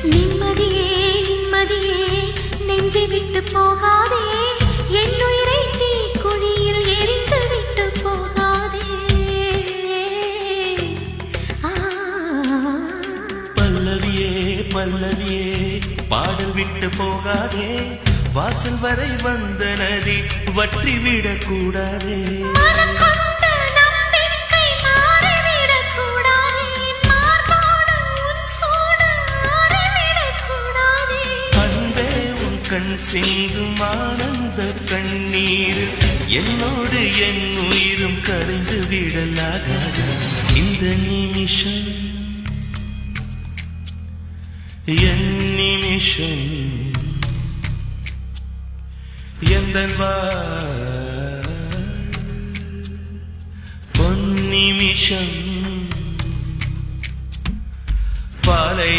நிம்மதியே நிம்மதியே நெஞ்சை விட்டு போகாதே என் உயிரை தீக்குழியில் எரிந்து விட்டு போகாதே. பல்லவியே பல்லவியே பாடல் விட்டு போகாதே வாசல் வரை வந்த நதி வற்றிவிடக் கூடாதே. அன்பே உன் கண் சிந்தும் ஆனந்த கண்ணீர் என்னோடு என் உயிரும் கரைந்து விடலாகாத. இந்த நிமிஷம் என் நிமிஷம் எந்தன் பொன் நிமிஷம் பாலை